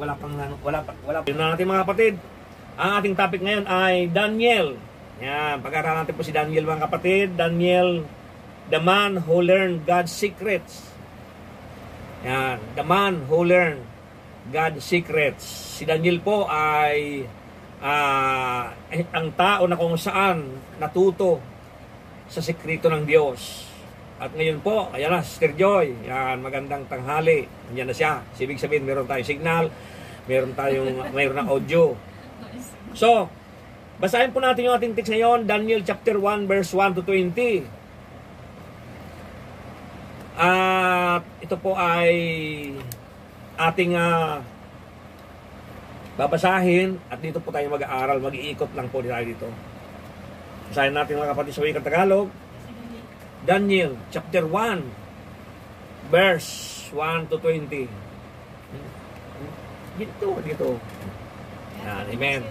Wala pa. Yun na natin mga kapatid. Ang ating topic ngayon ay Daniel. Yan, pag-aaralan natin po si Daniel mga kapatid. Daniel, the man who learned God's secrets. Yan, the man who learned God's secrets. Si Daniel po ay ang tao na kung saan natuto sa sekreto ng Diyos. At ngayon po, ayan na, Sister Joy. Yan, magandang tanghali. Yan na siya. Ibig sabihin, meron tayong signal, meron ng audio. So, basahin po natin yung ating text ngayon, Daniel chapter 1, verse 1 to 20. At ito po ay ating babasahin at dito po tayo mag-aaral, mag-iikot lang po tayo dito. Basahin natin mga kapatid sa wikang Tagalog. Daniel chapter 1 verse 1 to 20. Dito. Yan, amen.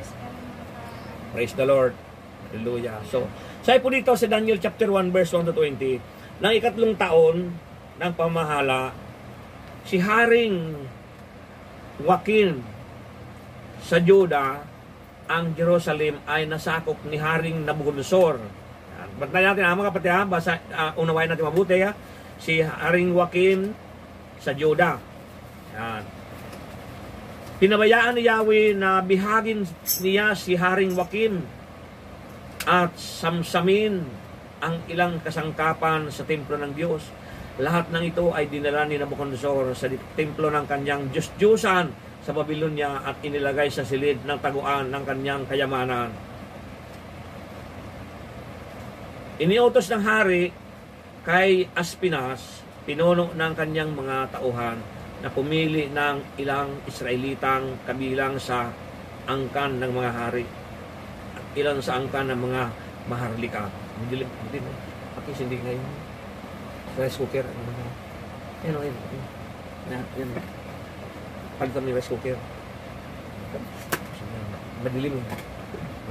Praise the Lord. Hallelujah. So, sabi po dito sa Daniel chapter 1 verse 1 to 20, ng ikatlong taon ng pamahala, si Haring Joachim sa Juda, ang Jerusalem ay nasakop ni Haring Nabucodonosor. Bantayan natin mga kapatid, unawain natin mabuti. Si Haring Joachim sa Juda. Yan. Pinabayaan ni Yahweh na bihagin niya si Haring Joachim at samsamin ang ilang kasangkapan sa templo ng Diyos. Lahat ng ito ay dinala ni Nabucodonosor sa templo ng kanyang Diyos-Diyosan sa Babylonia at inilagay sa silid ng taguan ng kanyang kayamanan. Iniutos ng hari kay Aspinas, pinuno ng kanyang mga tauhan, na pumili ng ilang Israelitang kabilang sa angkan ng mga hari at ilan sa angkan ng mga maharlika. Hindi ngayon. Rice cooker. Yan. Palitan ni rice cooker. Madilim.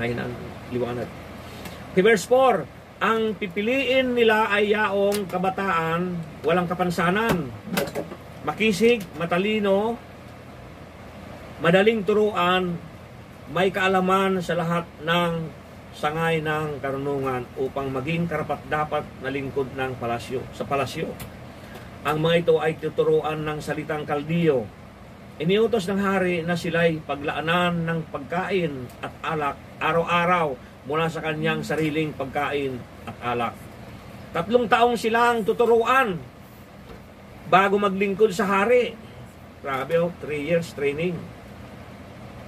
Ngayon ang liwanag. Verse 4. Ang pipiliin nila ay yaong kabataan, walang kapansanan, makisig, matalino, madaling turuan, may kaalaman sa lahat ng sangay ng karunungan upang maging karapat-dapat na lingkod ng palasyo, sa palasyo. Ang mga ito ay tuturuan ng salitang Kaldiyo. Iniutos ng hari na sila'y paglaanan ng pagkain at alak araw-araw mula sa kanyang sariling pagkain at alak. 3 taong silang tuturuan bago maglingkod sa hari. Grabe 3 years training.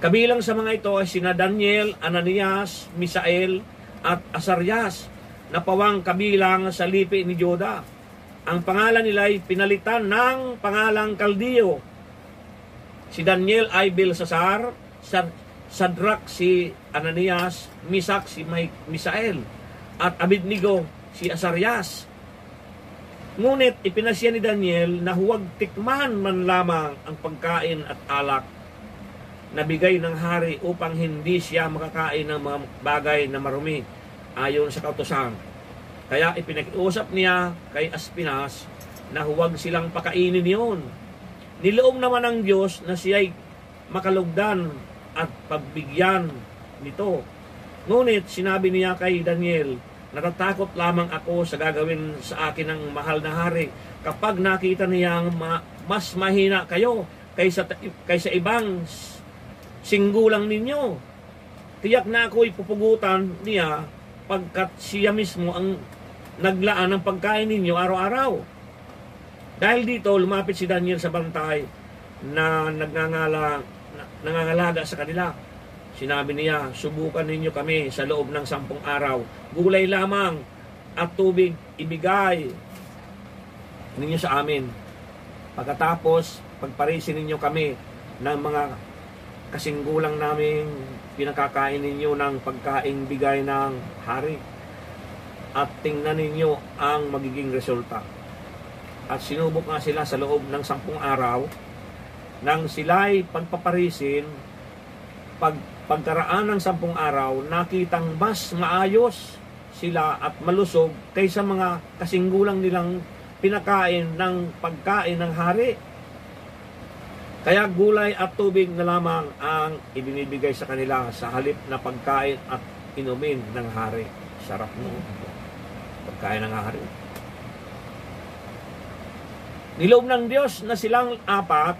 Kabilang sa mga ito ay sina Daniel, Ananias, Misael at Azarias na pawang kabilang sa lipi ni Juda. Ang pangalan nila ay pinalitan ng pangalang Kaldiyo. Si Daniel ay Belsasar, Sadrak si Ananias, Misak si Misael, at Abednego si Azarias. Ngunit ipinasya ni Daniel na huwag tikman man lamang ang pagkain at alak na bigay ng hari upang hindi siya makakain ng mga bagay na marumi ayon sa kautusan. Kaya ipinakiusap niya kay Aspinas na huwag silang pakainin yun. Niloob naman ng Diyos na siya'y makalugdan at pagbigyan nito. Ngunit sinabi niya kay Daniel, natatakot lamang ako sa gagawin sa akin ng mahal na hari kapag nakita niyang mas mahina kayo kaysa ibang singgulang ninyo. Tiyak na ako'y pupugutan niya pagkat siya mismo ang naglaan ng pagkain ninyo araw-araw. Dahil dito, lumapit si Daniel sa bantay na nangangalaga sa kanila. Sinabi niya, subukan ninyo kami sa loob ng 10 araw. Gulay lamang at tubig ibigay ninyo sa amin. Pagkatapos, pagparisin ninyo kami ng mga kasinggulang naming pinakakain ninyo ng pagkain bigay ng hari. At tingnan ninyo ang magiging resulta. At sinubok nga sila sa loob ng 10 araw. Nang sila'y pagpaparisin, pagkaraan ng 10 araw, nakitang mas maayos sila at malusog kaysa mga kasinggulang nilang pinakain ng pagkain ng hari. Kaya gulay at tubig na lamang ang ibinibigay sa kanila sa halip na pagkain at inumin ng hari. Sarap mo. Pagkain ng hari. Niloob ng Diyos na silang apat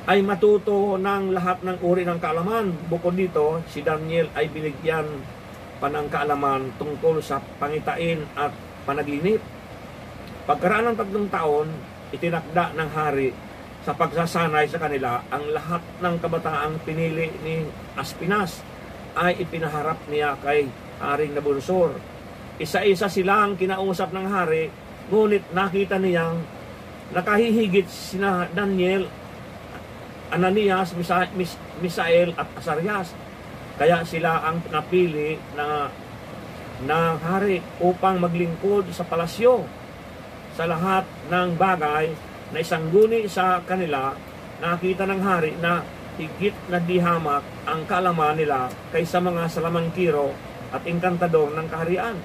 ay matuto ng lahat ng uri ng kaalaman. Bukod dito, si Daniel ay binigyan pa ng kaalaman tungkol sa pangitain at panaginip. Pagkaraan ng 3 taon, itinakda ng hari sa pagsasanay sa kanila ang lahat ng kabataang pinili ni Aspinas ay ipinaharap niya kay Haring Nabucodonosor. Isa-isa silang kinausap ng hari, ngunit nakita niyang nakahihigit sina Daniel, Ananias, Misael at Azarias. Kaya sila ang napili na hari upang maglingkod sa palasyo. Sa lahat ng bagay na isang guni sa kanila, nakita ng hari na higit na dihamak ang kaalaman nila kaysa mga salamangkiro at engkantador ng kaharian.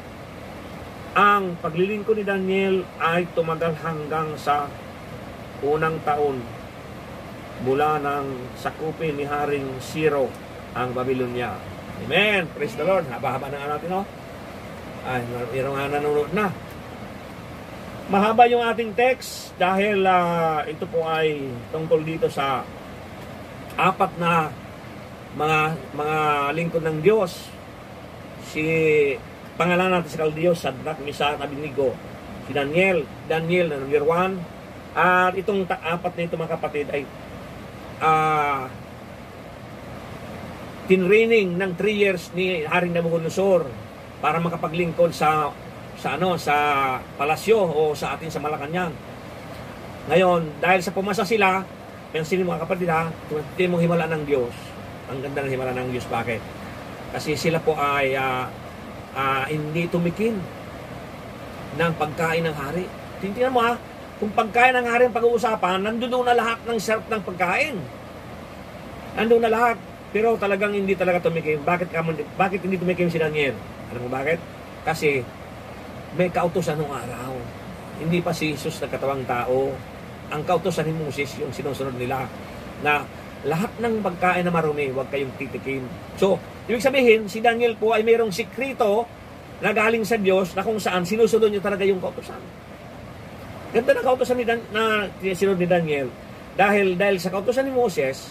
Ang paglilingkod ni Daniel ay tumagal hanggang sa unang taon mula ng sakupin ni Haring Ciro ang Babylonia. Amen! Praise the Lord! Haba-haba na nga natin, no? Ay, mayroong nga nanonood na. Mahaba yung ating text dahil ito po ay tungkol dito sa apat na mga lingkod ng Diyos. Si pangalan natin si Kaldios, Shadrach, Meshach, Abednego, si Daniel na number 1. At itong apat na ito, mga kapatid, ay tinraining ng 3 years ni Haring Nabucodonosor para makapaglingkod sa palasyo o sa atin sa Malacanang. Ngayon, dahil sa pumasa sila, pansin mga kapatid ha, hindi mong himala ng Diyos. Ang ganda ng himala ng Diyos. Bakit? Kasi sila po ay hindi tumikim ng pagkain ng hari. Tingnan mo ha, kung pagkain ng hari ang pag-uusapan, nandoon na lahat ng sarap ng pagkain. Nandoon na lahat. Pero talagang hindi talaga tumikim. Bakit hindi tumikim si Daniel? Alam mo bakit? Kasi may kautusan ng araw. Hindi pa si Jesus na katawang tao. Ang kautusan ni Moses yung sinusunod nila na lahat ng pagkain na marumi, huwag kayong titikim. So, ibig sabihin, si Daniel po ay mayroong sikrito na galing sa Diyos na kung saan sinusunod niya talaga yung kautusan. Ganda na kautusan na sinunod ni Daniel. Dahil sa kautusan ni Moses,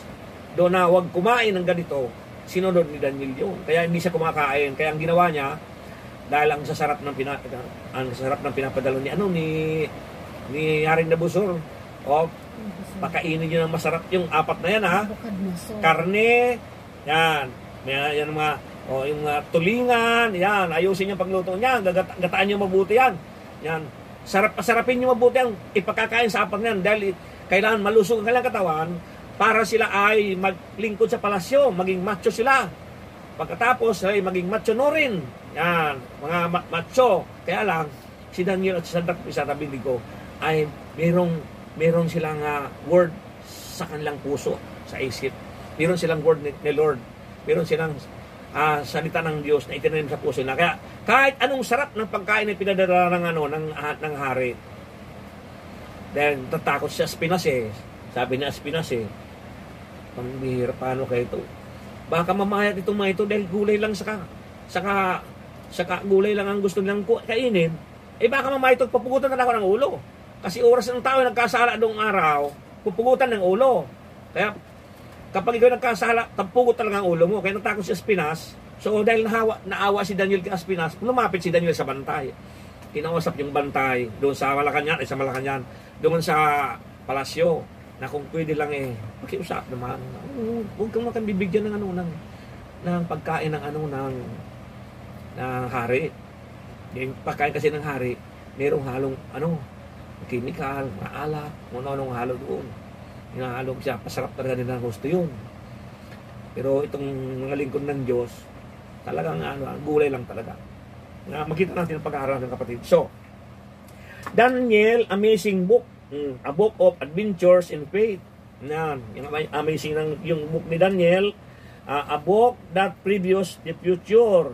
doon na huwag kumain ng ganito, sinunod ni Daniel yun. Kaya hindi siya kumakain. Kaya ang ginawa niya, dahil ang sasarap ng pinapadala ni Haring Nabucodonosor, pakainin niyo ng masarap yung apat na yan ha. Karne, yan. Yan mga yung tulingan, yan. Ayusin yung pagluto niyan. Gataan niyo mabuti yan. Yan. Sarapin niyo mabuti yan. Ipakakain sa apat na yan. Dahil kailangan malusog ang kailangan katawan para sila ay maglingkod sa palasyo. Maging macho sila. Pagkatapos ay maging macho no rin. Yan. Mga macho. Kaya lang, si Daniel at si Shadrach, Meshach, Abednego ay merong silang word sa kanilang puso, sa isip. Meron silang word ni Lord. Meron silang salita ng Diyos na itinanim sa puso na. Kaya kahit anong sarap ng pagkain na pinadala ng hari. Then tatakot siya Aspinas eh. Sabi ni Aspinas eh, pambihira, paano kayo ito? Baka mamayat itong mga ito dahil gulay lang saka gulay lang ang gusto nilang kainin. Eh baka mamayat ito, papugutan na ako ng ulo. Kasi oras ng tao nagkasala doong araw, pupugutan ng ulo. Kaya kapag ikaw nagkasala, tapugot talaga ang ulo mo. Kaya natakot si Aspinas. So dahil naawa si Daniel kay Aspinas, lumapit si Daniel sa bantay. Kinausap yung bantay doon sa Malacanang, doon sa palasyo, na kung pwede lang pakiusap naman. Huwag kang makambibigyan ng pagkain ng hari. Yung pagkain kasi ng hari, mayroong halong chemical, maalat, ano-anong halo doon. Hinahalog siya, pasarap talaga nila ng gusto yun. Pero itong mga lingkod ng Diyos, talagang gulay lang talaga. Makita natin ang pag-aaral ng kapatid. So, Daniel, amazing book. A book of adventures in faith. Yan, yung amazing yung book ni Daniel. A book that previews the future.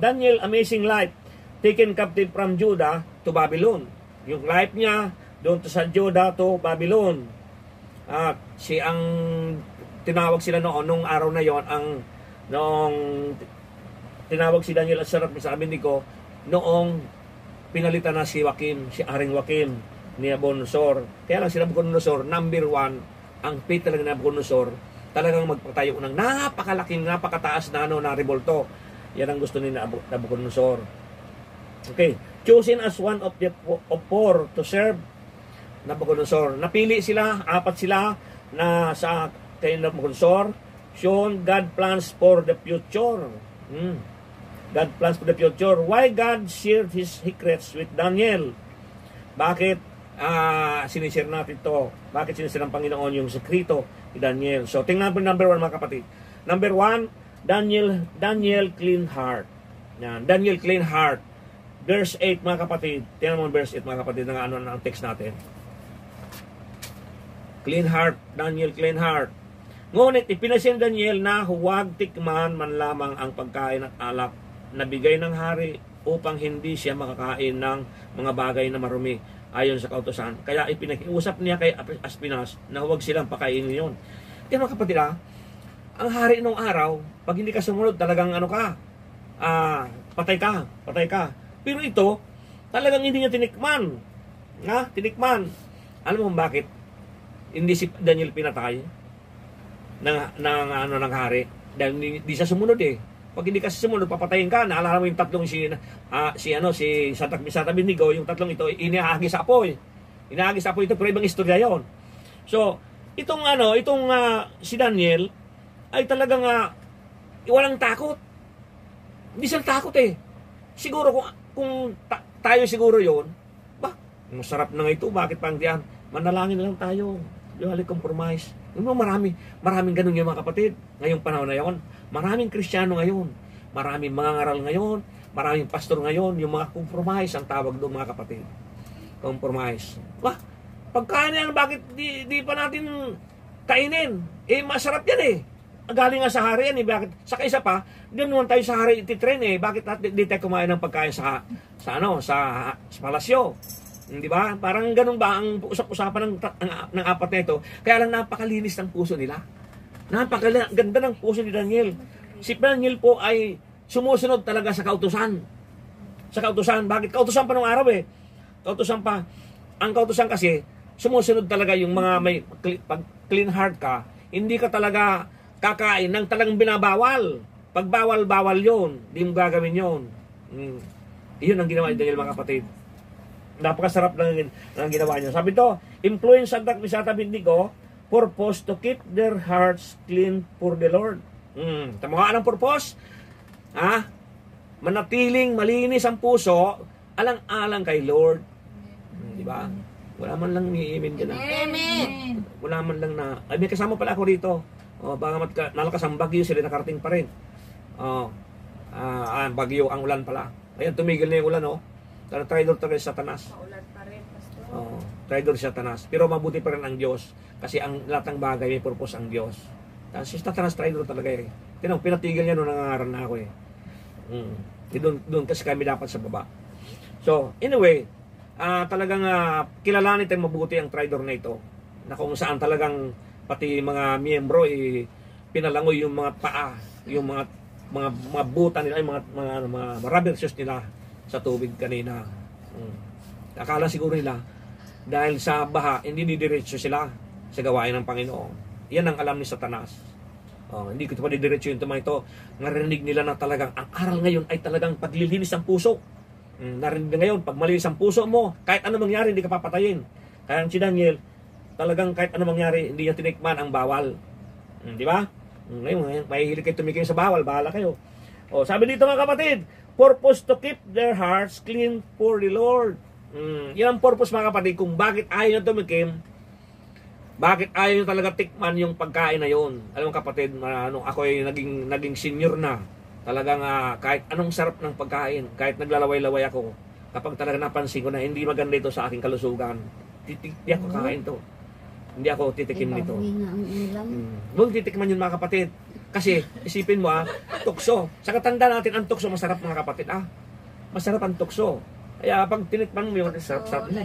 Daniel, amazing life. Taken captive from Judah to Babylon. Yung life niya, doon to sa Judah to Babylon. At ang tinawag sila nung araw na yon, noong tinawag si Daniel at Sarap sa Abednego, noong pinalitan na si Haring Joaquim ni Nabucodonosor. Kaya lang si Nabucodonosor, number 1, ang faith talaga ni Nabucodonosor, talagang magpatayo ng napakalaking, napakataas na na revolto. Yan ang gusto ni Nabucodonosor. Okay, chosen as one of four to serve Nabucodonosor. Napili sila, 4 sila na sa kay Nabucodonosor. Shown God plans for the future. God plans for the future. Why God shared His secrets with Daniel? Bakit sinishare natin to? Bakit sinishare ng Panginoon yung sekreto ni Daniel? So, tingnan po number 1 mga kapatid. Number 1, Daniel clean heart. Yan, Daniel clean heart. Verse 8 mga kapatid. Tingnan mo verse 8 mga kapatid ng ang text natin. Clean heart, Daniel clean heart. Ngunit ipinasin Daniel na huwag tikman man lamang ang pagkain at alak na bigay ng hari upang hindi siya makakain ng mga bagay na marumi ayon sa kautusan. Kaya ipinakiusap niya kay Aspinas na huwag silang pakainin yun. Kaya mga kapatid, ang hari nung araw, pag hindi ka sumunod, talagang patay ka. Pero ito, talagang hindi niya tinikman. Tinikman. Alam mo bakit hindi si Daniel pinatay ng hari? Dahil hindi siya sumunod eh. Pag hindi ka sumunod, papatayin ka. Naalala mo yung tatlong si Sadrach, Mesach at Abednego, yung tatlong ito, inihagis sa apoy. Inihagis sa apoy ito, pero ibang istorya yon. So, itong si Daniel, ay talagang walang takot. Hindi siya takot eh. Siguro kung tayo siguro yon, masarap na nga ito, bakit pang diyan? Manalangin lang tayo. Yung compromise. Maraming ganun yung mga kapatid. Ngayong panahon na yon, maraming Kristiyano ngayon, maraming mga ngaral ngayon, maraming pastor ngayon, yung mga compromise ang tawag doon mga kapatid. Compromise. Pagkain yan, bakit di pa natin kainin? Masarap yan eh. Galing nga sa hari yan eh. Bakit? Saka isa pa, doon naman tayo sa hari ititrain eh. Bakit di tayo kumain ng pagkain sa palasyo? Di ba? Parang ganun ba ang usap-usapan ng 4 na ito? Kaya lang napakalinis ng puso nila. Napakaganda ng puso ni Daniel. Si Daniel po ay sumusunod talaga sa kautusan. Sa kautusan. Bakit? Kautusan pa nung araw eh. Kautusan pa. Ang kautusan kasi, sumusunod talaga yung mga pag clean heart ka, hindi ka talaga kakain ng talagang binabawal. Pag bawal yun. Hindi mo gagawin yun. Iyon ang ginawa ni Daniel mga kapatid. Napakasarap ng ginawa niya. Sabi to, influence Sadrach, Mesach at Abednego, purpose to keep their hearts clean for the Lord. Tama nga anong purpose? Manatiling malinis ang puso, alang-alang kay Lord. Di ba? Wala man lang ni-amen dyan. Amen. Wala man lang na, ay may kasama pala ako dito. Baka nalakas ang bagyo, sila nakarating pa rin. Bagyo ang ulan pala. Ayan, tumigil na yung ulan, Traidor talaga si Satanas. Maulan pa rin, Pastor. Traidor si Satanas. Pero mabuti pa rin ang Diyos. Kasi ang lahat ng bagay may purpose ang Diyos. Si Satanas traidor talaga eh. Pinatigil niya nung nangangaral na ako eh. Doon kasi kami dapat sa baba. So, anyway, talagang kilalanin tayong mabuti ang traidor na ito. Na kung saan talagang pati mga miyembro pinalangoy yung mga paa, yung mga buta nila, yung mga rubber shoes nila sa tubig kanina. Akala siguro nila dahil sa baha hindi didiretso sila sa gawain ng Panginoon. Yan ang alam ni Satanas. Hindi ko pa didiretso yung tumang ito. Narinig nila na talagang ang aral ngayon ay talagang paglilinis ng puso. Narinig na ngayon, pag malinis ang puso mo, kahit ano mangyari hindi ka papatayin. Kaya si Daniel, talagang kahit ano mangyari hindi niya tinikman ang bawal. Di ba? Ngayon, mahihilig kayo tumikim sa bawal, bahala kayo. Sabi dito mga kapatid, purpose to keep their hearts clean for the Lord. Yan ang purpose mga kapatid kung bakit ayaw nyo tumikim, bakit ayaw nyo talaga tikman yung pagkain na yun. Alam mo kapatid, ako ay naging senior na. Talagang kahit anong sarap ng pagkain, kahit naglalaway-laway ako, kapag talaga napansin ko na hindi maganda ito sa aking kalusugan, hindi ako kakain to. Hindi ako titikim nito. Huwag titikman yun mga kapatid. Kasi, isipin mo tukso. Sa katanda natin, ang tukso masarap mga kapatid. Masarap ang tukso. Kaya pag tinikman mo yun, sarap-sarap na.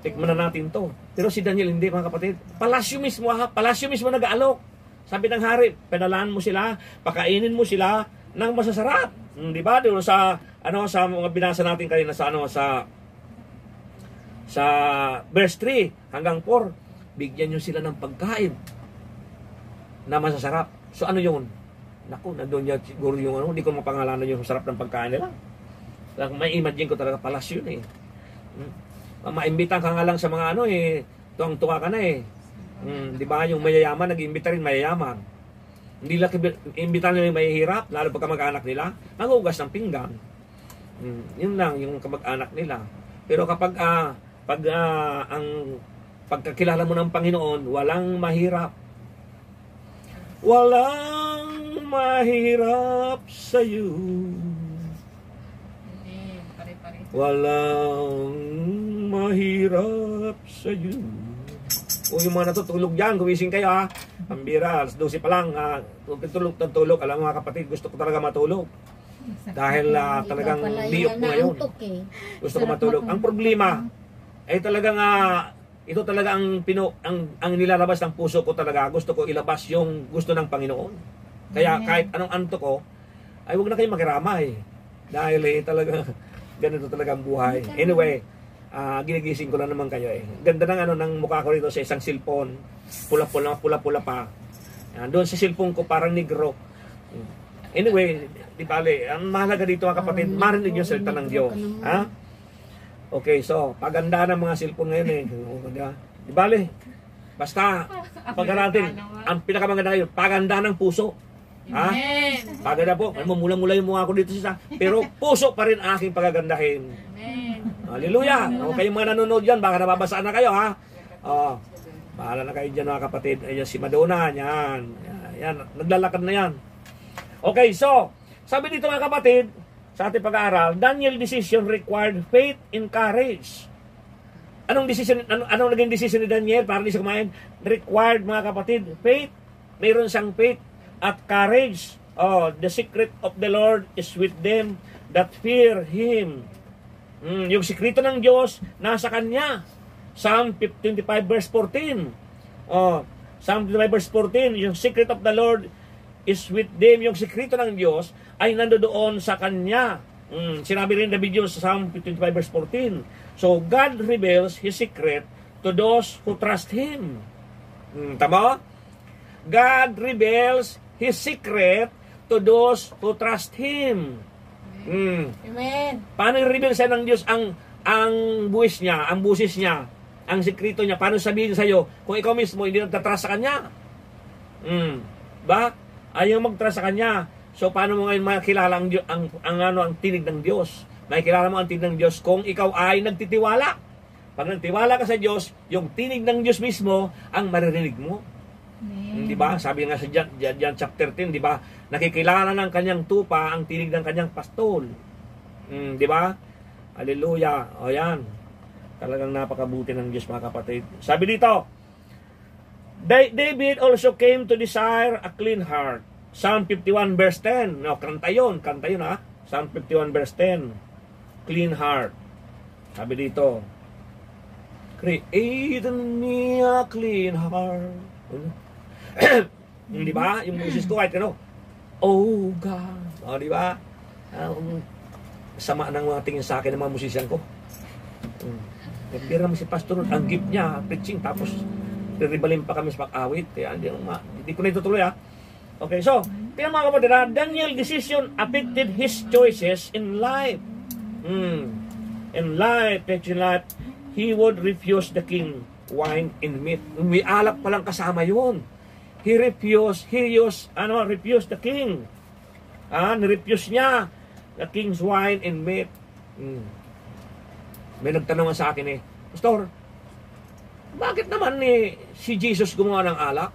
Tikman na natin to. Pero si Daniel hindi, mga kapatid. Palasyo mismo, ha? Palasyo mismo nag-aalok. Sabi ng hari, padalaan mo sila, pakainin mo sila ng masasarap. Di ba? Doon sa mga binasa natin kanina sa verse 3 hanggang 4, bigyan nyo sila ng pagkain na masasarap. So ano yun? Naku, nandun yan siguro yung hindi ko mapangalanan yung sarap ng pagkain nila. May imagine ko talaga palasyo na eh. Maimbitan ka nga lang sa mga tuwang-tuwa ka na eh. Di ba? Yung mayayaman, nag-iimbita rin mayayaman. Hindi lang imbitan nila yung mahihirap, lalo pag kamag-anak nila, maghugas ng pinggan. Yun lang, yung kamag-anak nila. Pero kapag ang pagkakilala mo ng Panginoon, walang mahirap. Walang mahirap sa iyo. Walang mahirap sa iyo. O yung mga natutulog dyan, gumising kayo ha. Pambira, 12 pa lang. Tulog. Alam mga kapatid, gusto ko talaga matulog. Dahil talagang biyok ko ngayon. Gusto ko matulog. Ang problema, ay talagang ito talaga ang nilalabas ng puso ko talaga. Gusto ko ilabas yung gusto ng Panginoon. Kaya kahit anong antok ko, ay huwag na kayo makiramay. Dahil talaga, ganito talaga ang buhay. Anyway, ginigising ko lang naman kayo eh. Ganda ng mukha ko rito sa isang cellphone. Pula-pula pa. Doon sa cellphone ko parang negro. Anyway, di bale, ang mahalaga dito mga kapatid, marinig yung salita ng Diyos. Ha? Okay, so, paganda ng mga cellphone ngayon eh. Di bale, basta, pag-aratin, ang pinakamaganda ngayon, paganda ng puso. Ha? Paganda po, mula-mula yung mukha ko dito sa pero puso pa rin aking pagagandahin. Hallelujah! O kayong mga nanonood dyan, baka nababasaan na kayo, ha? O, bahala na kayo dyan, mga kapatid. Ayan, si Madonna, yan. Yan, naglalakad na yan. Okay, so, sabi dito mga kapatid, sa ating pag-aaral, Daniel's decision required faith and courage. Anong naging decision ni Daniel para hindi siya kumain? Required, mga kapatid, faith. Mayroon siyang faith at courage. Oh, the secret of the Lord is with them that fear Him. Yung sikreto ng Diyos nasa Kanya. Psalm 25 verse 14. Oh, Psalm 25 verse 14, yung secret of the Lord is with them. Yung sikreto ng Diyos ay nandoon sa Kanya. Sinabi rin David yun sa Psalm 55 verse 14. So, God reveals His secret to those who trust Him. Tama? God reveals His secret to those who trust Him. Amen. Paano i-reveal sa ng Diyos ang buwis niya, ang busis niya, ang sikreto niya? Paano sabihin sa iyo kung ikaw mismo hindi nagtatrust sa Kanya? Ba? Ayaw magtrust sa Kanya. So, paano mo ngayon makikilala ang tinig ng Diyos? Makikilala mo ang tinig ng Diyos kung ikaw ay nagtitiwala. Pag nagtiwala ka sa Diyos, yung tinig ng Diyos mismo ang maririnig mo. Di ba? Sabi nga sa John chapter 10, di ba? Nakikilala ng kanyang tupa ang tinig ng kanyang pastol. Di ba? Hallelujah. O yan. Talagang napakabuti ng Diyos, mga kapatid. Sabi dito, David also came to desire a clean heart. Psalm 51 verse 10. No, kanta yun ha. Psalm 51 verse 10. Clean heart. Sabi dito, create in me a clean heart. Di ba? Yung Moses ko kahit oh God. O, di ba? Sama ng mga tingin sa akin ng mga musician ko. Nagpira mo si pastor, ang gift niya, preaching, tapos ribalin pa kami sa pag-awit. Kaya hindi ko na itutuloy ha. Okay, so, kaya mga kapatid, Daniel's decision affected his choices in life. In life, he would refuse the king wine and meat. May alak palang kasama yun. He refused the king. Nirefuse niya the king's wine and meat. May nagtanong sa akin Pastor, bakit naman si Jesus gumawa ng alak?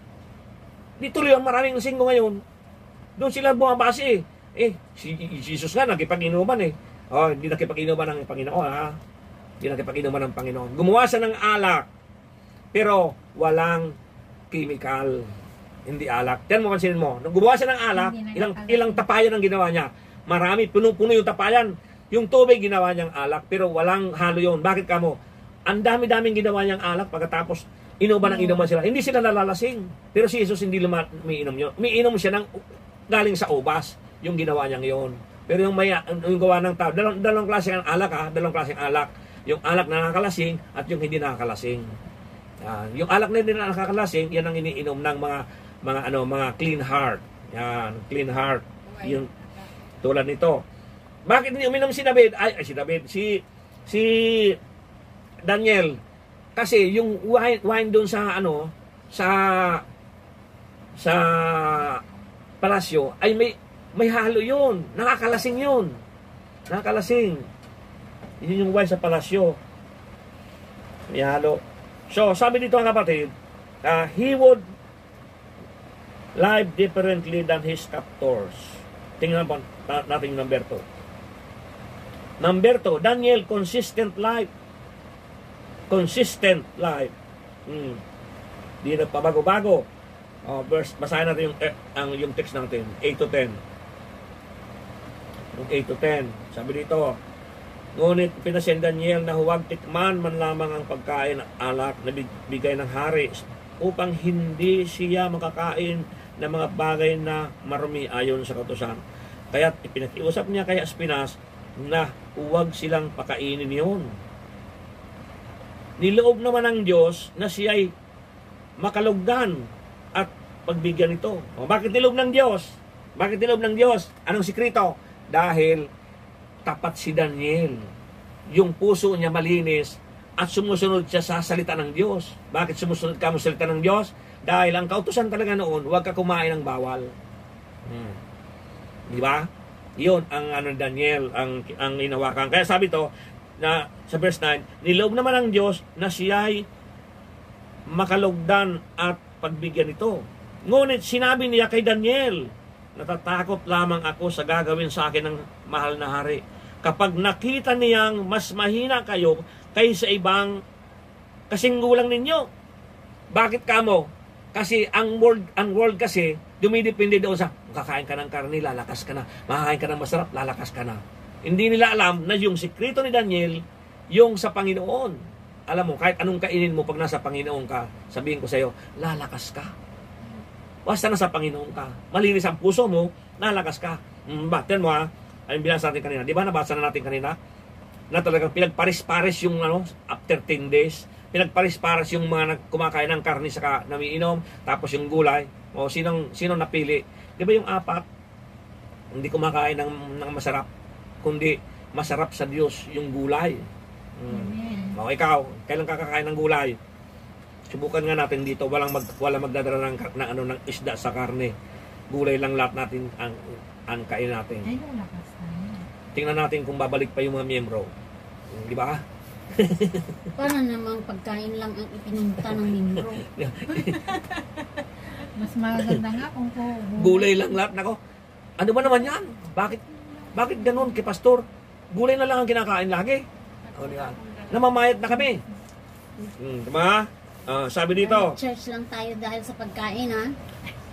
Di tuloy ang maraming singgo ngayon. Doon sila bumabase si Jesus nga nakipag-inuman hindi nakipag-inuman ng Panginoon Hindi nakipag-inuman ng Panginoon. Gumawa siya ng alak, pero walang chemical. Hindi alak. Yan mo, pansinin mo. Nung gumawa siya ng alak, ilang tapayan ang ginawa niya. Marami, puno-puno yung tapayan. Yung tubig ginawa niyang alak, pero walang halo yun. Bakit kamo? ang dami-daming ginawa niyang alak pagkatapos inuman ng inuman sila. Hindi sila nalalasing. Pero si Jesus hindi umiinom yun. Umiinom siya ng galing sa ubas, yung ginawa niyang yun. Pero yung gawa ng tao, dalawang klase ng alak ha, dalawang klase ng alak. Yung alak na nakakalasing at yung hindi nakakalasing. Yung alak na hindi nakakalasing, yan ang iniinom ng mga clean heart. Yan, clean heart. Yung tulad nito. Bakit hindi uminom si David? Si Daniel. Kasi yung wine doon sa sa palasyo ay may halo yun. Nakakalasing yun. Nakakalasing. Yun yung wine sa palasyo. May halo. So, sabi dito ang kapatid, he would live differently than his captors. Tingnan po natin yung number 2. Number 2, Daniel, consistent life. Consistent life. Di nagpabago-bago. Verse, basahin natin yung text natin, 8 to 10. Yung 8 to 10. Sabi dito, ngunit pinasyan Daniel na huwag tikman man lamang ang pagkain at alak na bigay ng hari upang hindi siya makakain ng mga bagay na marumi ayon sa kautusan. Kaya ipinakiusap niya kay Aspinas na huwag silang pakainin yun. Niloob naman ng Diyos na siya'y makalugdan at pagbigyan ito. Bakit niloob ng Diyos? Bakit niloob ng Diyos? Anong sikreto? Dahil tapat si Daniel. Yung puso niya malinis at sumusunod siya sa salita ng Diyos. Bakit sumusunod ka mo sa salita ng Diyos? Dahil ang kautusan talaga noon, huwag ka kumain ng bawal. Di ba? Yun ang Daniel, ang inawakan. Kaya sabi to, na sa verse 9, niloob naman ng Diyos na siya'y makalugdan at pagbigyan ito. Ngunit sinabi niya kay Daniel, natatakot lamang ako sa gagawin sa akin ng mahal na hari. Kapag nakita niyang mas mahina kayo kaysa ibang kasinggulang ninyo. Bakit kamo? Kasi ang world kasi dumidepende doon sa kakain ka ng karne, lalakas ka na. Makakain ka ng masarap, lalakas ka na. Hindi nila alam na yung sikreto ni Daniel, yung sa Panginoon. Alam mo, kahit anong kainin mo pag nasa Panginoon ka, sabihin ko sa iyo, lalakas ka. Basta nasa Panginoon ka. Malinis ang puso mo, lalakas ka. Tignan mo ha, ayun binasa natin kanina. Di ba nabasa na natin kanina? Na talagang pinagparis-paris yung after 10 days. Pinagparis-paris yung mga kumakain ng karne saka namiinom, tapos yung gulay. O sinong napili? Di ba yung 4? Hindi kumakain ng masarap, kundi masarap sa Diyos yung gulay. O ikaw, kailan kakakain ng gulay? Subukan nga natin dito, walang magdadala ng isda sa karne. Gulay lang lahat natin ang kain natin. Tingnan natin kung babalik pa yung mga miyembro. Di ba? Paano namang pagkain lang ang ipinunta ng miyembro? Mas maganda nga kung gulay lang lahat. Nako, ano ba naman yan? Bakit ganun kay pastor? Gulay na lang ang kinakain lagi. O, di ba? Namamayat na kami. Diba? Sabi dito, church lang tayo dahil sa pagkain, ha?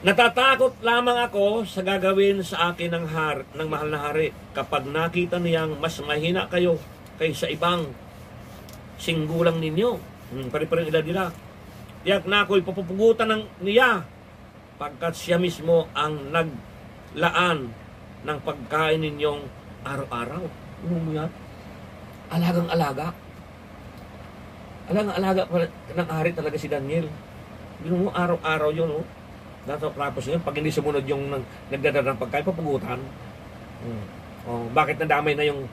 natatakot lamang ako sa gagawin sa akin ng mahal na hari kapag nakita niyang mas mahina kayo kaysa ibang singgulang ninyo. Pari-pari edad nila. Tiyak na ako'y papupugutan niya pagkat siya mismo ang naglaan ng pagkain ninyong araw-araw. Ano mo yan? Alagang-alaga. Alagang-alaga ng hari talaga si Daniel. Yun mo, araw-araw yun, oh. Tapos yun, pag hindi sumunod yung nagdadala ng pagkain, papugutan. Oh, bakit nadamay na yung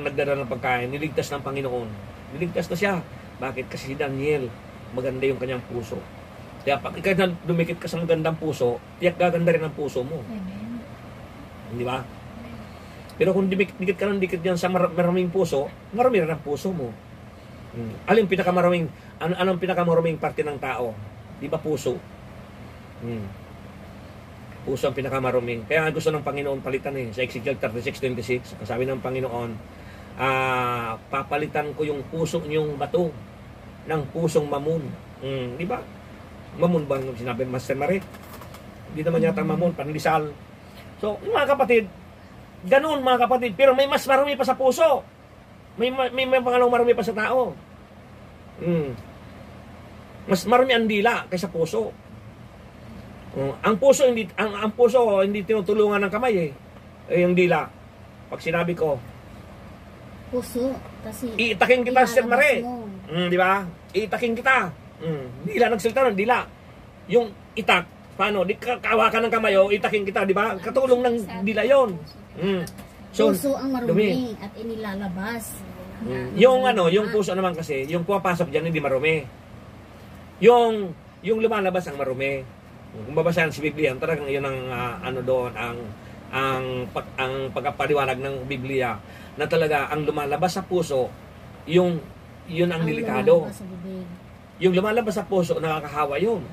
nagdadala ng pagkain? Niligtas ng Panginoon. Niligtas na siya. Bakit? Kasi si Daniel, maganda yung kanyang puso. Kaya pag ikaw na dumikit ka sa magandang puso, tiyak gaganda rin ang puso mo. Amen. Hindi ba? Pero kung dikit ka ng dikit yan sa maraming puso, marami rin ang puso mo. Anong pinakamaraming parte ng tao? Di ba puso? Puso ang pinakamaruming. Kaya gusto ng Panginoon palitan sa Ezekiel 36:26. Sabi ng Panginoon, papalitan ko yung puso niyong bato ng pusong mamon. Di ba? Mamon ba ang sinabi Master Marie? Hindi naman yata mamon, panlisal. So, mga kapatid, ganun mga kapatid, pero may mas marumi pa sa puso. May pangalawang marumi pa sa tao. Mas marami ang dila kaysa puso. Ang puso hindi tinutulungan ng kamay eh. Yung dila. Pag sinabi ko, Puso. Kasi iitakin kita, Sister Mare. mo. Di ba? Iitakin kita. Dila, nagsalita ng dila. Yung itak, paano? Di kawakan ng kamay, itakin kita, di ba? Katulong ng dila yon. So, Puso ang marumi at inilalabas. Yung puso naman kasi, yung pumapasok diyan hindi marumi. Yung lumalabas ang marumi. Kung babasahin si Biblia, talagang yun ang ang pagpapaliwanag ng Biblia na talaga ang lumalabas sa puso, yun ang delikado. Yung lumalabas sa puso, nakakahawa yun.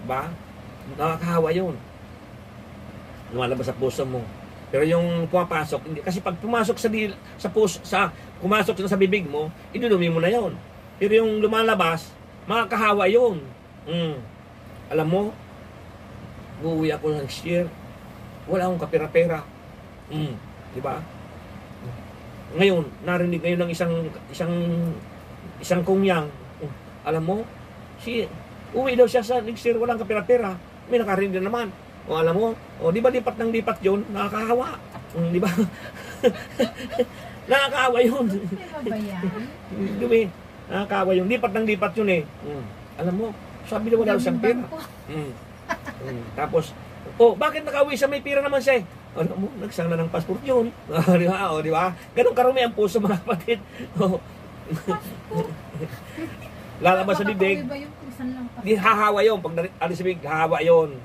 Ba? Nakakahawa yun. Lumalabas sa puso mo. Pero yung pumapasok, hindi, kasi pag pumasok sa puso, pumasok sa bibig mo, idudumi mo na yun. Pero yung lumalabas, makakahawa yun. Alam mo, uuwi ako ng year, wala akong kapera-pera. Di ba? Ngayon, narinig ngayon ng isang kungyang, alam mo, uwi daw siya sa next year, walang kapera-pera. May nakarinig na naman. Alam mo, di ba lipat ng lipat yun? Nakakahawa. Di ba? Nakakahawa yun. Dumi. Nakakahawa yun. Lipat ng lipat yun eh. Alam mo, sabi na wala siyang pera. Tapos, bakit nakauwi siya? May pera naman siya eh. Alam mo, nagsang na ng passport yun. Di ba? Ganun karumi ang puso, mga kapatid. Lalabas sa bibig. Di hahawa yun. Pag alis sa bibig, hahawa yun.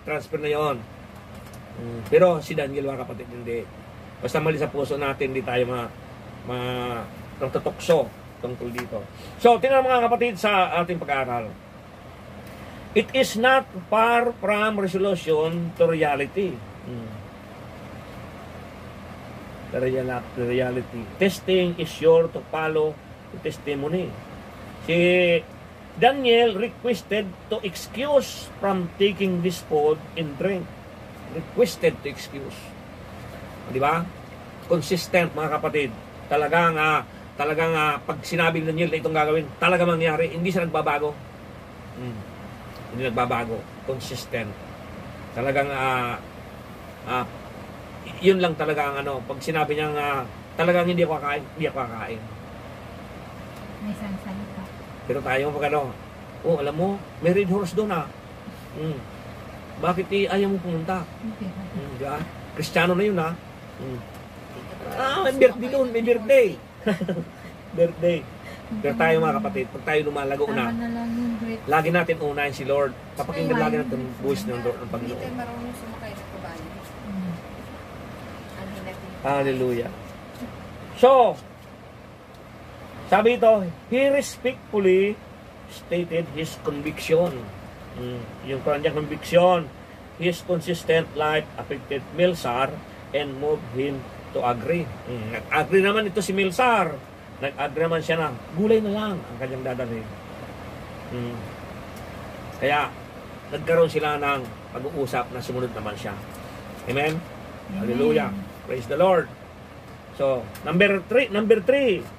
Transfer na yun. Pero si Daniel, mga kapatid, hindi. Basta mali sa puso natin, hindi tayo tutokso tungkol dito. So, tingnan mga kapatid sa ating pag-aaral. It is not far from resolution to reality. The reality. Testing is sure to follow the testimony. Si Daniel requested to excuse from taking this food and drink. Requested to excuse. Di ba? Consistent, mga kapatid. Talagang pag sinabi ni Daniel na itong gagawin, talaga mangyari. Hindi siya nagbabago. Hindi nagbabago. Consistent. Talagang yun lang talaga ang pag sinabi niya talagang hindi ako kakain. May salita. Pero tayo alam mo, may red horse doon Bakit ayaw mo pumunta? Diba? Kristiyano na yun may birthday doon, may birthday. Birthday. Pero tayo mga kapatid, pag tayo lumalago lagi natin unahin si Lord. Papakinggan lagi natin ang voice ng Lord ng Panginoon. Hindi tayo marunong sumakay sa kabayo. Hallelujah. So, sabi ito, he respectfully stated his conviction. Yung kanyang conviction, his consistent life affected Milsar and moved him to agree. Nag-agree naman ito si Milsar. Nag-agree naman siya na gulay na lang ang kanyang dadalhin. Kaya nagkaroon sila ng pag-uusap na sumunod naman siya. Amen? Hallelujah. Praise the Lord. So, number 3.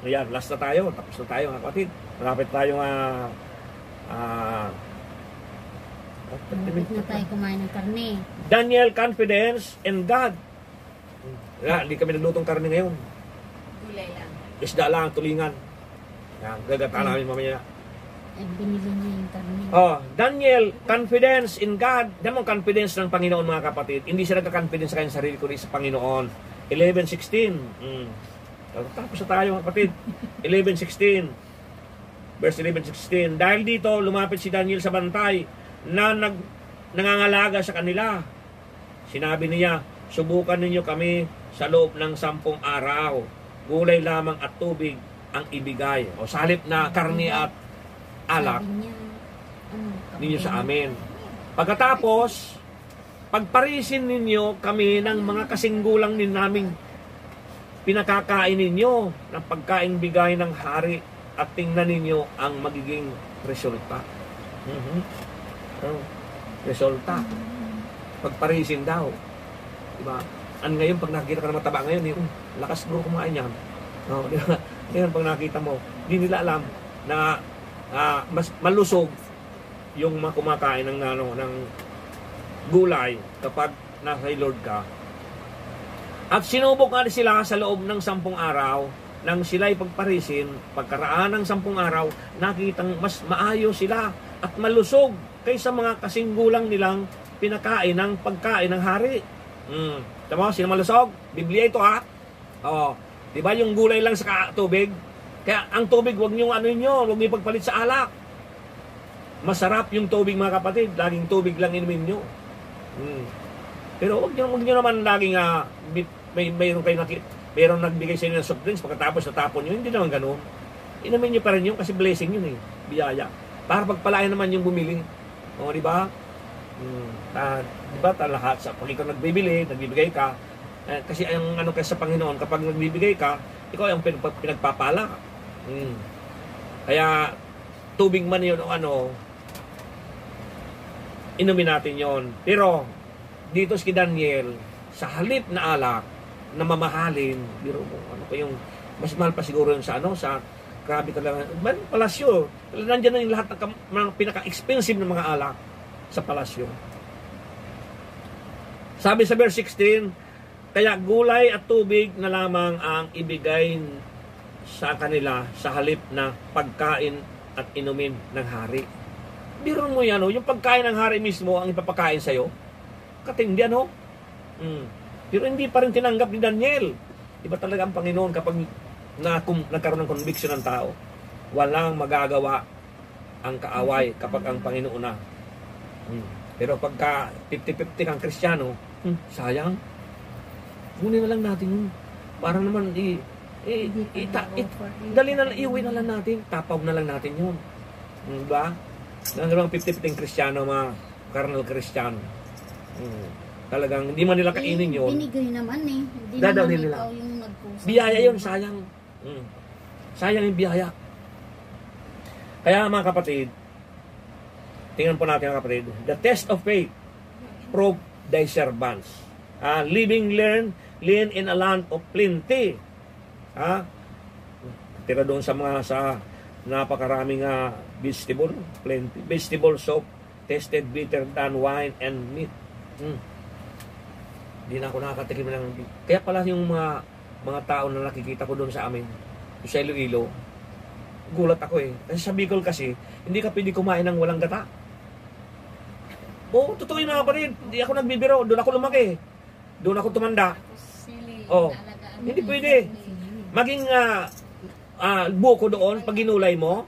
Ayan, last na tayo. Tapos na tayo, mga kapatid. Malapit tayo Malapit na tayo kumain ng karne. Daniel, confidence in God. Hindi kami naglutong karne ngayon. Gulay lang. Isda lang, tulingan. Yan, gagataan namin mamaya. Binili niya yung karne. Daniel, confidence in God. Dahil mong confidence ng Panginoon, mga kapatid. Hindi siya nagka-confidence sa kanyang sarili, kundi sa Panginoon. 11:16. Tapos na tayo, mga kapatid. 11:16. Verse 11:16. Dahil dito, lumapit si Daniel sa bantay na nangangalaga sa kanila. Sinabi niya, subukan ninyo kami sa loob ng 10 araw. Gulay lamang at tubig ang ibigay. O sa halip na karne at alak ninyo sa amin. Pagkatapos, pagparisin ninyo kami ng mga kasinggulang din naming pinakakain ninyo ng pagkain bigay ng hari at tingnan ninyo ang magiging resulta. Resulta. Pagparisin daw. Diba? Ngayon, pag nakikita ka na mataba ngayon, lakas bro kumain yan. Diba? Ngayon, pag nakita mo, hindi nila alam na mas malusog yung mga kumakain ng, ng gulay kapag nasa Lord ka. At sinubok nga sila sa loob ng 10 araw nang sila'y pagparisin, pagkaraan ng 10 araw, nakitang mas maayos sila at malusog kaysa mga kasinggulang nilang pinakain ng pagkain ng hari. Tama, sino malusog? Biblia ito ha. Oh, di ba yung gulay lang sa tubig? Kaya ang tubig, wag niyo huwag niyo pagpalit sa alak. Masarap yung tubig mga kapatid, laging tubig lang inumin niyo. Pero wag niyo naman laging mayroong nagbigay sa inyo ng soft drinks pagkatapos natapon niyo, hindi naman ganoon. Inumin niyo pa rin yun kasi blessing yun biyaya. Para pagpalain naman yung bumili. O, di ba? Di ba lahat sa pag ikaw nagbibigay ka, kasi ang kasi sa Panginoon, kapag nagbibigay ka, ikaw ang pinagpapala. Kaya tubig man yun o inumin natin yon. Pero dito si Daniel, sa halip na alak na mamahalin, biro mo, yung mas mahal pa siguro yun sa sa grabe talaga, palasyo. Nandiyan na yung lahat ng pinaka-expensive ng mga alak sa palasyo. Sabi sa verse 16, kaya gulay at tubig na lamang ang ibigay sa kanila sa halip na pagkain at inumin ng hari. Biro mo yan, yung pagkain ng hari mismo ang ipapakain sa'yo. Katindi, Pero hindi pa rin tinanggap ni Daniel. Iba talaga ang Panginoon kapag nagkaroon ng conviction ng tao. Walang magagawa ang kaaway kapag ang Panginoon na. Pero pagka 50-50 kang Kristiyano, sayang. Kunin na lang natin yun. Para naman iuwi na lang natin. Tapaw na lang natin yun. Diba? Nang 50-50 Kristiyano, mga carnal Kristiyano. Talagang hindi man nila kainin yun. Binigay naman Hindi Dadawin naman nila. ikaw yung nagkusa. Biyaya yun, sayang. Sayang yung biyaya. Kaya mga kapatid, tingnan po natin mga kapatid, the test of faith prove thy servants. Living lean in a land of plenty. Tira doon sa napakaraming vegetable, plenty. Vegetable soup, tasted bitter than wine and meat. Hindi na ako nakakatikim ng... Kaya pala yung mga tao na nakikita ko doon sa amin, sa Iloilo, gulat ako Kasi sa Bicol kasi, hindi ka pwede kumain ng walang gata. Oo, totoo yun mga kapatid. Hindi ako nagbibiro. Doon ako lumaki. Doon ako tumanda. Hindi pwede. Maging buko doon, pag ginulay mo,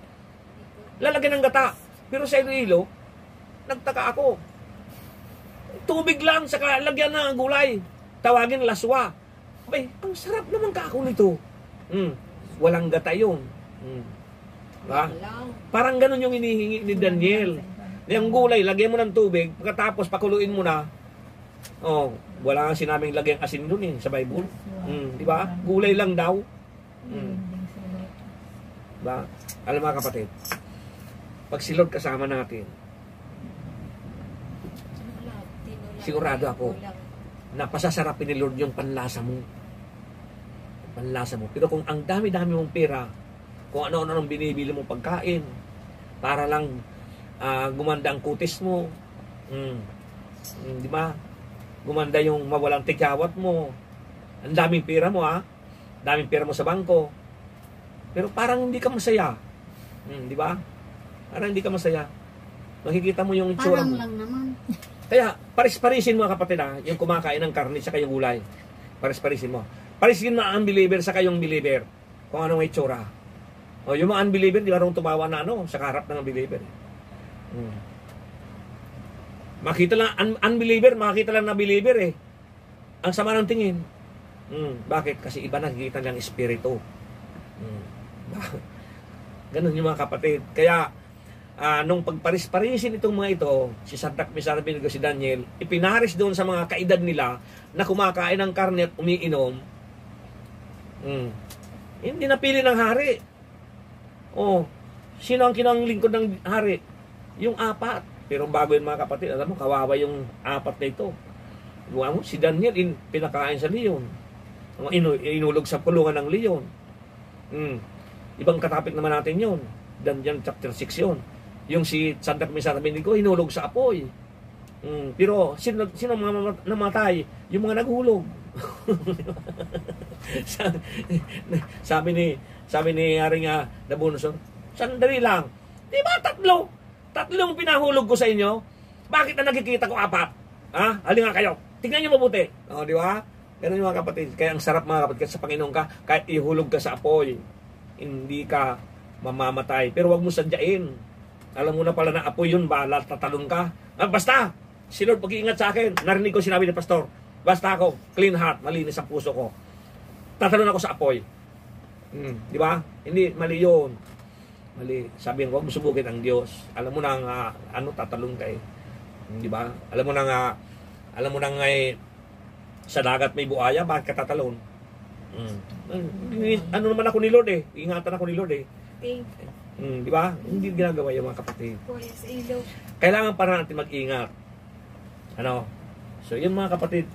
lalagyan ng gata. Pero sa Iloilo, nagtaka ako. Tubig lang, saka lagyan ng gulay. Tawagin laswa. Abay, ang sarap naman kako nito. Walang gata yun. Parang ganun yung inihingi ni Daniel. Yung gulay, lagyan mo ng tubig, pagkatapos pakuluin mo na. Wala nga sinabing lagyan asin dun sa Bible. Di ba? Gulay lang daw. Diba? Alam mga kapatid, pag si Lord kasama natin, sigurado ako na pasasarapin ni Lord yung panlasa mo. Pero kung ang dami-dami mong pera, kung ano-ano ang binibili mong pagkain, para lang gumanda ang kutis mo, di ba? Gumanda yung mawalang tikyawat mo, ang daming pera mo daming pera mo sa bangko, pero parang hindi ka masaya. Di ba? Parang hindi ka masaya. Makikita mo yung itsura mo. Parang lang naman. Kaya, paris-parisin mga kapatid yung kumakain ng karne sa kayong gulay. Paris-parisin mo. Parisin mo ang unbeliever sa kayong believer. Kung anong itsura. Yung mga unbeliever, di ba rin tumawa na sa karap ng unbeliever. Makita lang, unbeliever, makita lang na believer Ang sama ng tingin. Bakit? Kasi iba nakikita ng espiritu. Ganun yung mga kapatid. Kaya, nung pagparis-parisin itong mga ito, si Sadrach, Mesach, Abednego, si Daniel, ipinaris doon sa mga kaedad nila na kumakain ng karne at umiinom. Hindi napili ng hari. Sino ang kinanglingkod ng hari? Yung 4. Pero bago yun mga kapatid, alam mo, kawawa yung 4 na ito. Buwan mo, si Daniel, pinakain sa leon. Inulog sa kulungan ng leon. Ibang katapik naman natin yun. Daniel chapter 6 yun. Yung si Sadrach, Mesach, Abednego, hinulog sa apoy. Pero sino namatay? Yung mga naghulog. sabi ni Haring Nabucodonosor, sandali lang. Di ba tatlong pinahulog ko sa inyo? Bakit na nakikita ko 4? Ha? Halika kayo. Tingnan niyo mabuti. O, di ba? Ganun yung mga kapatid. Kaya ang sarap mga kapatid, sa Panginoon ka, kahit ihulog ka sa apoy, hindi ka mamamatay. Pero wag mo sadyain. Alam mo na pala na apoy yun, bala, tatalon ka. Basta, si Lord pag-iingat sa akin. Narinig ko sinabi ni Pastor, basta ako, clean heart, malinis ang puso ko. Tatalon ako sa apoy. Di ba? Hindi, mali yun. Mali. Sabi ko, wag mo subukin ang Diyos. Alam mo na tatalon ka eh. Di ba? Alam mo na sa dagat may buhaya, bakit ka tatalon? Ano naman ako ni Lord eh. Ingatan ako ni Lord eh. Di ba? Hindi ginagawa yung mga kapatid. Kailangan para natin mag-ingat. Ano? So, yun mga kapatid,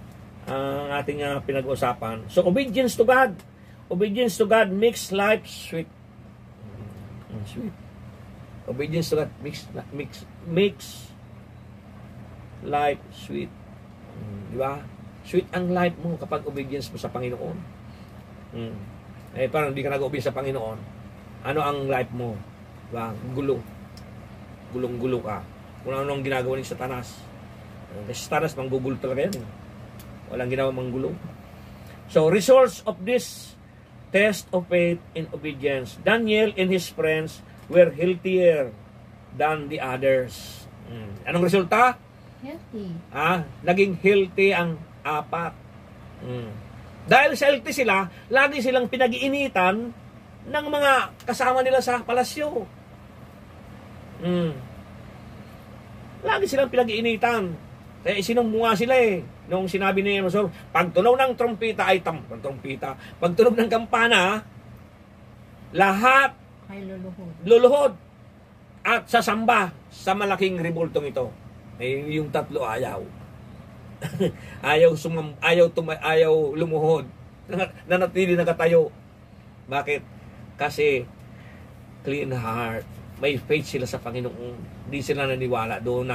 ang ating pinag-uusapan. So, obedience to God. Obedience to God makes life sweet. Sweet. Obedience to God makes life sweet. Di ba? Sweet ang life mo kapag obedience mo sa Panginoon. Parang hindi ka nag-obey sa Panginoon. Ano ang life mo? Diba? Gulong-gulo ka. Kung ano ang ginagawa ni Satanas. Kasi Satanas, manggugulo talaga yan. Walang ginawa manggulo. So, results of this test of faith in obedience. Daniel and his friends were healthier than the others. Anong resulta? Healthy. Naging healthy ang 4. Dahil sa healthy sila, lagi silang pinag-iinitan ng mga kasama nila sa palasyo. Lagi silang pinag-iinitan. Sinumunga sila eh. Nung sinabi ni Nabucodonosor, pag tunog ng trompeta ay pag tunog ng kampana, lahat Ay luluhod at sasamba sa malaking rebultong ito. Yung 3 ayaw. ayaw lumuhod. Nanatili nakatayo. Bakit? Kasi clean heart. May faith sila sa Panginoon. Hindi sila naniwala doon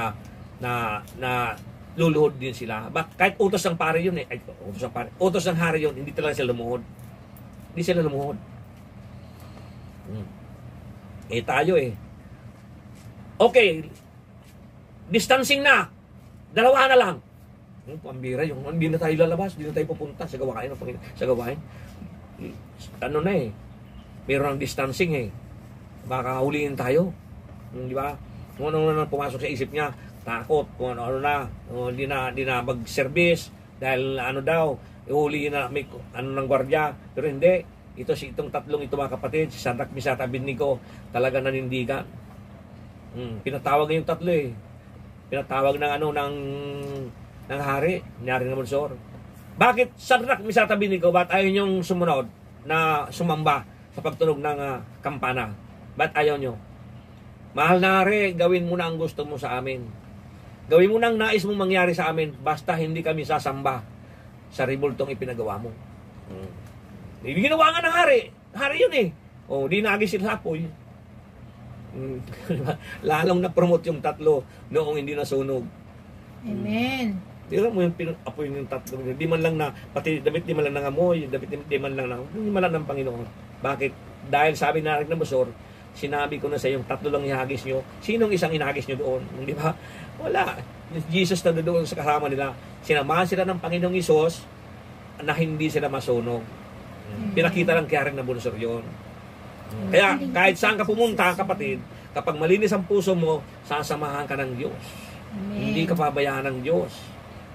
na luluhod din sila. Kahit utos ng pare yun eh. Utos ng hari yun, hindi talaga sila lumuhod. Hindi sila lumuhod. Tayo eh. Okay. Distancing na. 2 na lang. Pambira yung hindi na tayo lalabas, hindi na tayo pupunta sa gawain ng Panginoon. Sa gawain. Ano na eh. Meron ng distancing eh. Baka huliin tayo. Di ba? Kung ano na pumasok sa isip niya, takot. Kung ano na, hindi na mag-service dahil ano daw, ihuli na may ano ng gwardiya. Pero hindi. Itong 3 ito mga kapatid, si Sadrach, Mesach, Abednego, talaga nanindigan. Pinatawag yung 3 eh. Pinatawag ng hari, ni Haring Nabucodonosor. Bakit Sadrach, Mesach, Abednego, ba't ayaw niyong sumunod na sumamba sa pagtunog ng kampana? Ba't ayaw niyo? Mahal na hari, gawin mo na ang gusto mo sa amin. Gawin mo na ang nais mong mangyari sa amin, basta hindi kami sasamba sa rebultong ipinagawa mo. Ginawa nga ng hari. Hari yun eh. Di nagis sila apoy. Lalong na-promote yung 3 noong hindi nasunog. Amen. Di mo yung apoy yung 3. Di man lang na, pati damit di man lang nangamoy, di man lang ng Panginoon. Bakit? Dahil sabi na Nabucodonosor, sinabi ko na sa yung 3 lang ihagis nyo. Sinong isang inahagis nyo doon? Di ba? Wala. Jesus na doon sa kasama nila. Sinamahan sila ng Panginoong Isos na hindi sila masunog. Pinakita lang kay Haring Nabucodonosor yun. Kaya kahit saan ka pumunta, kapatid, kapag malinis ang puso mo, sasamahan ka ng Diyos. Amen. Hindi ka pabayaan ng Diyos.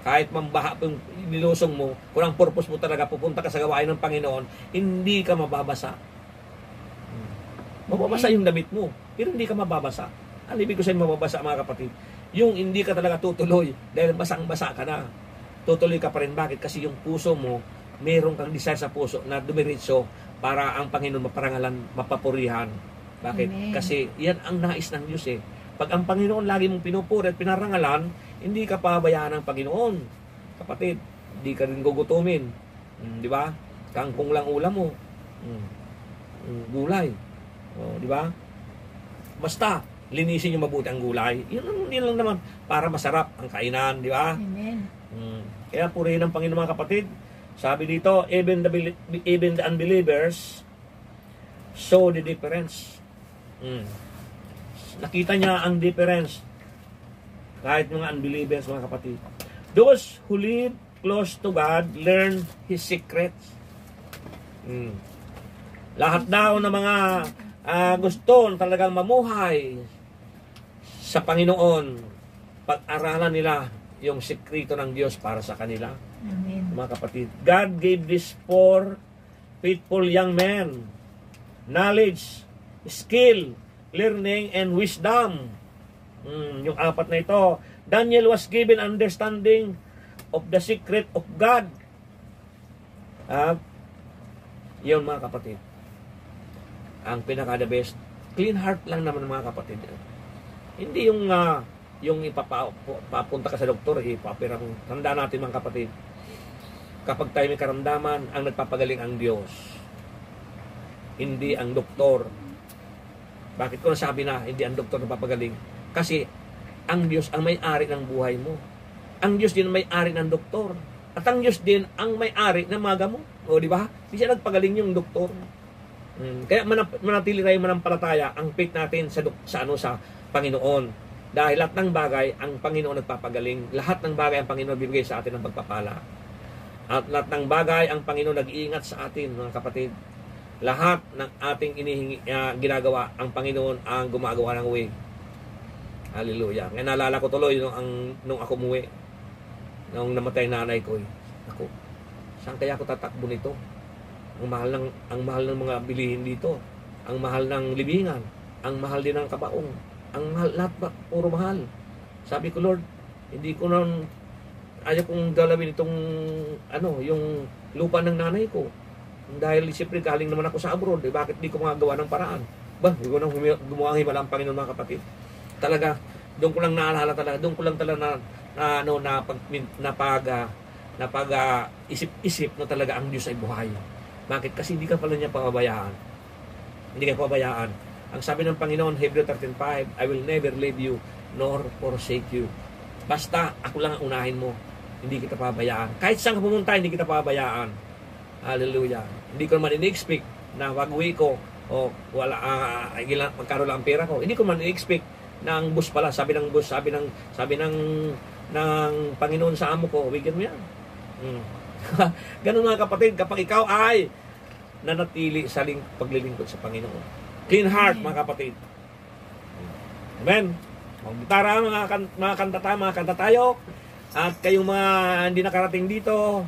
Kahit mambaha yung nilusong mo, kung ang purpose mo talaga, pupunta ka sa gawain ng Panginoon, hindi ka mababasa. Mababasa yung damit mo, pero hindi ka mababasa. Ang ibig ko sa'yo mababasa, mga kapatid, yung hindi ka talaga tutuloy, dahil basang-basa ka na. Tutuloy ka pa rin. Bakit? Kasi yung puso mo, meron kang desire sa puso na dumiritso para ang Panginoon maparangalan, mapapurihan. Bakit? Amen. Kasi yan ang nais ng Diyos eh. Pag ang Panginoon lagi mong pinupuri at pinarangalan, hindi ka pabayaan ng Panginoon. Kapatid, hindi ka rin gugutumin. Di ba? Kangkong lang ulam mo. Gulay. O, di ba? Basta, linisin yung mabuti ang gulay. Yun lang naman, para masarap ang kainan, di ba? Amen. Kaya purihin ng Panginoon mga kapatid. Sabi dito, even the unbelievers saw the difference. Nakita niya ang difference. Kahit mga unbelievers, mga kapatid. Those who live close to God learn His secrets. Lahat daw ng mga gusto talagang mamuhay sa Panginoon, pag-aralan nila yung sekreto ng Diyos para sa kanila. Amen. Mga kapatid, God gave this four faithful young men knowledge, skill, learning, and wisdom. Yung apat na ito. Daniel was given understanding of the secret of God. Yun mga kapatid. Ang pinaka-the best. Clean heart lang naman mga kapatid. Hindi yung ipapunta ka sa doktor, ipapira mo. Tanda natin mga kapatid. Kapag tayo may karamdaman, ang nagpapagaling ang Diyos. Hindi ang doktor. Bakit ko nasabi na hindi ang doktor nagpapagaling? Kasi ang Diyos ang may-ari ng buhay mo. Ang Diyos din ang may-ari ng doktor. At ang Diyos din ang may-ari ng mga gamot. O di ba? Hindi siya nagpagaling yung doktor. Kaya manatili tayo manampalataya ang faith natin sa Panginoon. Dahil lahat ng bagay ang Panginoon nagpapagaling. Lahat ng bagay ang Panginoon bibigay sa atin ng pagpapala. At lahat ng bagay ang Panginoon nag-iingat sa atin, mga kapatid. Lahat ng ating ginagawa, ang Panginoon ang gumagawa ng way. Hallelujah. Kaya naalala ko tuloy nung ako umuwi. Nung namatay nanay ko. Ako, saan kaya ako tatakbo nito? Ang mahal ng mga bilihin dito. Ang mahal ng libingan. Ang mahal din ng kabaong. Ang mahal, lahat ba? Puro mahal. Sabi ko, Lord, hindi ko ayaw kong galawin itong yung lupa ng nanay ko. Dahil siyempre galing naman ako sa abroad, bakit di ko magawa ng paraan? Hindi ko nang gumawa ng himala ang Panginoon mga kapatid. Talaga, doon ko lang naalala talaga, doon ko lang talaga isip-isip na talaga ang Diyos ay buhay. Bakit? Kasi hindi ka pala niya pababayaan. Hindi ka pababayaan. Ang sabi ng Panginoon, Hebrew 13:5, I will never leave you nor forsake you. Basta ako lang ang unahin mo. Hindi kita pabayaan. Kahit saan ka pumunta, hindi kita pabayaan. Hallelujah. Hindi ko naman in-expect na wag-uwi ko o magkaroon lang ang pera ko. Hindi ko naman in-expect na ang bus pala, sabi ng Panginoon sa amo ko, bigyan mo yan. Ganun mga kapatid, kapag ikaw ay nanatili sa paglilingkod sa Panginoon. Clean heart, mga kapatid. Amen. Mga kanta tayo. At kayong mga hindi nakarating dito,